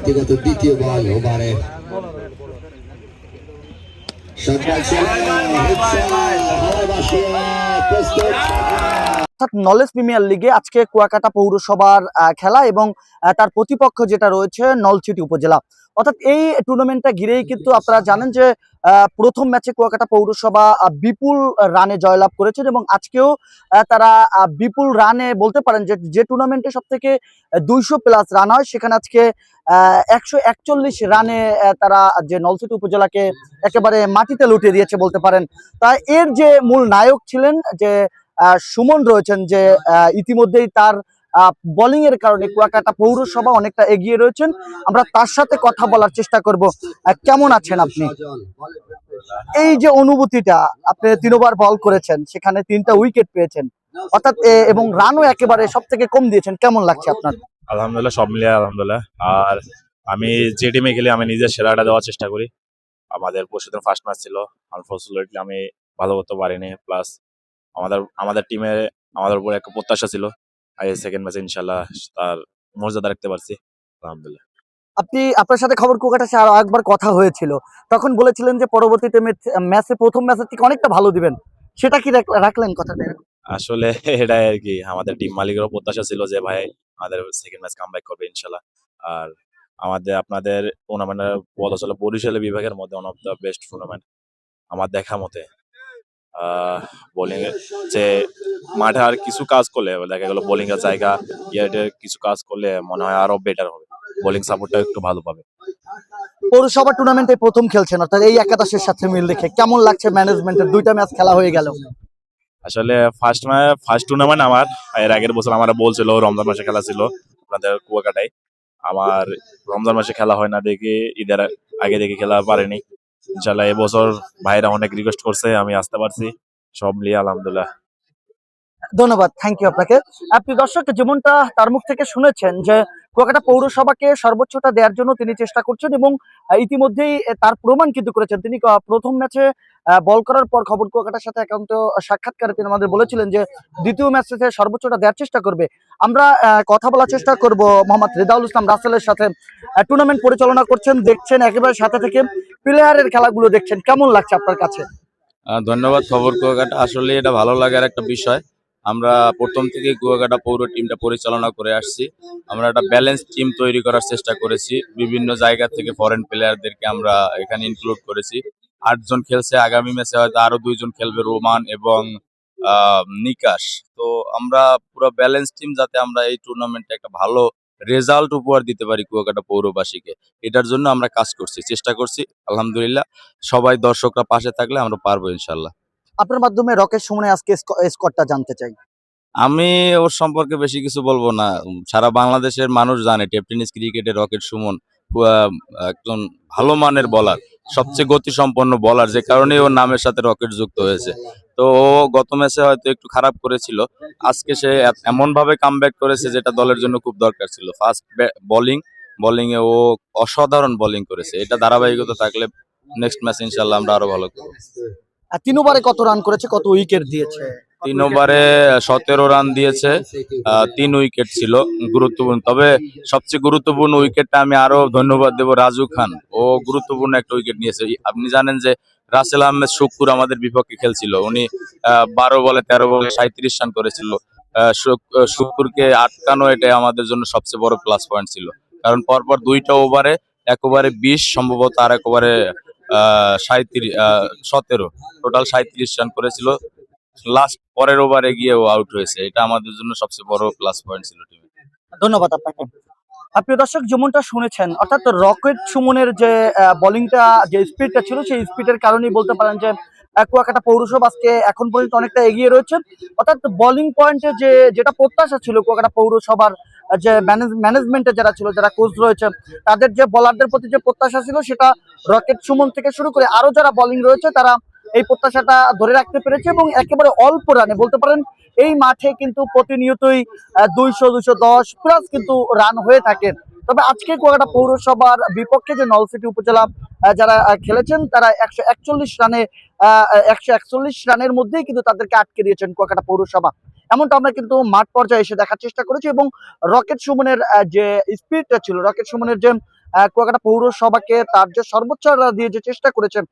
ব্যক্তিগত দ্বিতীয় বল ওভারে নলেজ প্রিমিয়ার লিগে আজকে কুয়াকাটা পৌরসভার খেলা এবং তার প্রতিপক্ষ যেটা রয়েছে নলছিটি উপজেলা। অর্থাৎ এই টুর্নামেন্টটা ঘিরেই কিন্তু আপনারা জানেন যে প্রথম ম্যাচে কুয়াকাটা পৌরসভা বিপুল রানে জয়লাভ করেছেন এবং আজকেও তারা বিপুল রানে বলতে পারেন যে টুর্নামেন্টে সব থেকে 200+ রান হয়, সেখানে আজকে 141 রানে তারা যে নলছিটি উপজেলাকে একেবারে মাটিতে লুটিয়ে দিয়েছে বলতে পারেন। তাই এর যে মূল নায়ক ছিলেন যে সুমন রয়েছেন, যে ইতিমধ্যেই তার বোলিং এর কারণে কুয়াকাটা পৌরসভা অনেকটা এগিয়ে রয়েছেন। আমরা তার সাথে কথা বলার চেষ্টা করব। কেমন আছেন আপনি? এই যে অনুভূতিটা, আপনি 3 ওভার বল করেছেন, সেখানে 3টা উইকেট পেয়েছেন, অর্থাৎ এবং রানও একেবারে সব থেকে কম দিয়েছেন, কেমন লাগছে আপনার? আলহামদুলিল্লাহ, সব মিলিয়ে আলহামদুলিল্লাহ। আর আমি যে টিমে খেলি আমি নিজের সেরাটা দেওয়ার চেষ্টা করি। আমাদের পরশুদিন ফার্স্ট ম্যাচ ছিল, আনফর্চুনেটলি আমি ভালো করতে পারিনি। প্লাস আমাদের টিমে আমাদের উপর একটা প্রত্যাশা ছিল, সেকেন্ড ম্যাচে ইনশাল্লাহ তার মর্যাদা রাখতে পারছি, আলহামদুলিল্লাহ। আপনার সাথে খবর কুয়াকাটা আরো একবার কথা হয়েছিল, তখন বলেছিলেন যে পরবর্তীতে ম্যাচে প্রথম ম্যাচের থেকে অনেকটা ভালো দিবেন, সেটা কি রাখলেন কথাটা? আসলে এটাই আর কি, আমাদের টিম মালিকেরও প্রত্যাশা ছিল যে ভাই আমাদের সেকেন্ড ম্যাচ কামব্যাক করবে ইনশাল্লাহ। আর আপনাদের টুর্নামেন্টের বলা চলে বরিশাল বিভাগের মধ্যে one of the best tournament আমার দেখা মতে। বোলিং এর যে মাঠে আর কিছু কাজ করলে দেখা গেল, বোলিং এর জায়গা কিছু কাজ করলে মনে হয় আরো বেটার হবে, বোলিং সাপোর্টটা একটু ভালো পাবে। পৌরসভা টুর্নামেন্টে প্রথম খেলছেন, অর্থাৎ এই একাদশের সাথে মিল রেখে কেমন লাগছে? ম্যানেজমেন্টের 2টা ম্যাচ খেলা হয়ে গেল। আসলে ফার্স্ট টুর্নামেন্ট আমার, এর আগের বছর আমার বলছিল রমজান মাসে খেলা ছিল আপনাদের কুয়াকাটায়। আমার রমজান মাসে খেলা হয় না দেখে ঈদের আগে দেখে খেলা পারেনি। ইনশাল্লাহ এবছর ভাইরা অনেক রিকোয়েস্ট করছে, আমি আসতে পারছি, সব মিলিয়ে আলহামদুলিল্লাহ। ধন্যবাদ, থ্যাংক ইউ আপনাকে। আপনি দর্শক যেমনটা তার মুখ থেকে শুনেছেন যে কুয়াকাটা পৌরসভাকে সর্বোচ্চটা দেওয়ার জন্য তিনি চেষ্টা করছেন এবং ইতিমধ্যেই তার প্রমাণ কিন্তু করেছেন। তিনি প্রথম ম্যাচে বল করার পর খবর কুয়াকাটার সাথে একান্ত সাক্ষাৎকারে তিনি আমাদের বলেছিলেন যে দ্বিতীয় ম্যাচে সর্বোচ্চটা দেওয়ার চেষ্টা করবে। আমরা কথা বলার চেষ্টা করব মোহাম্মদ রেজাউল ইসলাম রাসেলের সাথে। টুর্নামেন্ট পরিচালনা করছেন, দেখছেন একেবারে সাথে থেকে প্লেয়ারের খেলাগুলো দেখছেন, কেমন লাগছে আপনার কাছে? ধন্যবাদ খবর কুয়াকাটা। আসলে এটা ভালো লাগার একটা বিষয়। আমরা প্রথম থেকে কুয়াকাটা পৌর টিমটা পরিচালনা করে আসছি। আমরা একটা ব্যালেন্স টিম তৈরি করার চেষ্টা করেছি। বিভিন্ন জায়গা থেকে ফরেন প্লেয়ারদেরকে আমরা এখানে ইনক্লুড করেছি। 8 জন খেলছে, আগামী ম্যাচে হয়তো আরো 2 জন খেলবে, রোমান এবং নিকাশ। তো আমরা পুরো ব্যালেন্স টিম, যাতে আমরা এই টুর্নামেন্টে একটা ভালো রেজাল্ট উপহার দিতে পারি কুয়াকাটা পৌরবাসীকে, এটার জন্য আমরা কাজ করছি, চেষ্টা করছি। আলহামদুলিল্লাহ, সবাই দর্শকরা পাশে থাকলে আমরা পারবো ইনশাল্লাহ। আপনার মাধ্যমে রকেট সুমনের আজকে স্কোরটা জানতে চাই। আমি ওর সম্পর্কে বেশি কিছু বলবো না। সারা বাংলাদেশের মানুষ জানে টেপ টেনিস ক্রিকেটে রকেট সুমন একজন ভালো মানের বলার, সবচেয়ে গতিসম্পন্ন বলার, যে কারণে ওর নামের সাথে রকেট যুক্ত হয়েছে। তো ও গত ম্যাচে হয়তো একটু খারাপ করেছিল, আজকে সে এমন ভাবে কামব্যাক করেছে যেটা দলের জন্য খুব দরকার ছিল। ফার্স্ট বোলিং এ ও অসাধারণ বোলিং করেছে। এটা ধারাবাহিকতা থাকলে নেক্সট ম্যাচ ইনশাল্লাহ আমরা আরো ভালো করবো। 3 ওভারে কত রান করেছে, কত উইকেট দিয়েছে? 3 ওভারে 17 রান দিয়েছে, 3 উইকেট ছিল গুরুত্বপূর্ণ। তবে সবচেয়ে গুরুত্বপূর্ণ উইকেটটা আমি আরো ধন্যবাদ দেব রাজু খান। ও গুরুত্বপূর্ণ একটা উইকেট নিয়েছে। আপনি জানেন যে রাসেল আহমেদ শুক্কুর আমাদের বিপক্ষে খেলছিল, উনি 12 বলে 13 বলে 37 রান করেছিল। শুক্কুরকে আটকানো এটাই আমাদের জন্য সবচেয়ে বড় প্লাস পয়েন্ট ছিল, কারণ পরপর 2টা ওভারে, এক ওভারে 20 সম্ভবত, আর এক ওভারে 17, টোটাল 37 রান করেছিল। লাস্ট পরের ওভারে গিয়ে ও আউট হয়েছে, এটা আমাদের জন্য সবচেয়ে বড় প্লাস পয়েন্ট ছিল টিমে। ধন্যবাদ আপনাকে। প্রিয় দর্শক যেমনটা শুনেছেন, অর্থাৎ রকেট সুমনের যে বোলিংটা, যে স্পিডটা ছিল, সেই স্পিডের কারণেই বলতে পারেন যে কুয়াকাটা পৌরসভা আজকে এখন পর্যন্ত অনেকটা এগিয়ে রয়েছে। অর্থাৎ বোলিং পয়েন্টে যেটা প্রত্যাশা ছিল কুয়াকাটা পৌরসভার, যে ম্যানেজমেন্টে যারা ছিল, যারা কোচ রয়েছে, তাদের যে বোলারদের প্রতি যে প্রত্যাশা ছিল, সেটা রকেট সুমন থেকে শুরু করে আরো যারা বোলিং রয়েছে তারা এই প্রত্যাশাটা ধরে রাখতে পেরেছে এবং একেবারে অল্প রানে বলতে পারেন এই মাঠে কিন্তু প্রতিনিয়তই 200-210+ কিন্তু রান হয়ে থাকে। তবে আজকে কুয়াকাটা পৌরসভার বিপক্ষে যে নলছিটি উপজেলা যারা খেলেছেন, তারা 141 রানে 141 রানের মধ্যেই কিন্তু তাদেরকে আটকে দিয়েছেন কুয়াকাটা পৌরসভা। এমনটা আমরা কিন্তু মাঠ পর্যায়ে এসে দেখার চেষ্টা করেছি এবং রকেট সুমনের যে স্পিডটা ছিল, রকেট সুমনের যে কুয়াকাটা পৌরসভাকে তার যে সর্বোচ্চ দিয়ে যে চেষ্টা করেছেন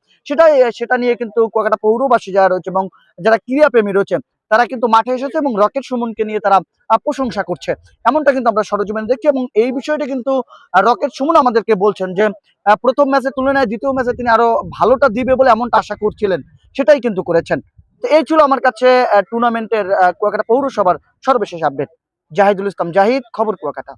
সেটা নিয়ে কিন্তু কুয়াকাটা পৌরবাসী যারা রয়েছে এবং যারা ক্রীড়াপ্রেমী রয়েছেন তারা কিন্তু মাঠে এসেছে এবং রকেট সুমনকে নিয়ে তারা প্রশংসা করছে। এমনটা কিন্তু আমরা সরেজমিনে দেখছি এবং এই বিষয়টা কিন্তু রকেট সুমন আমাদেরকে বলছেন যে প্রথম ম্যাচের তুলনায় দ্বিতীয় ম্যাচে তিনি আরো ভালোটা দিবে বলে এমনটা আশা করছিলেন, সেটাই কিন্তু করেছেন। তো এই ছিল আমার কাছে টুর্নামেন্টের কুয়াকাটা পৌরসভার সর্বশেষ আপডেট। জাহিদুল ইসলাম জাহিদ, খবর কুয়াকাটা।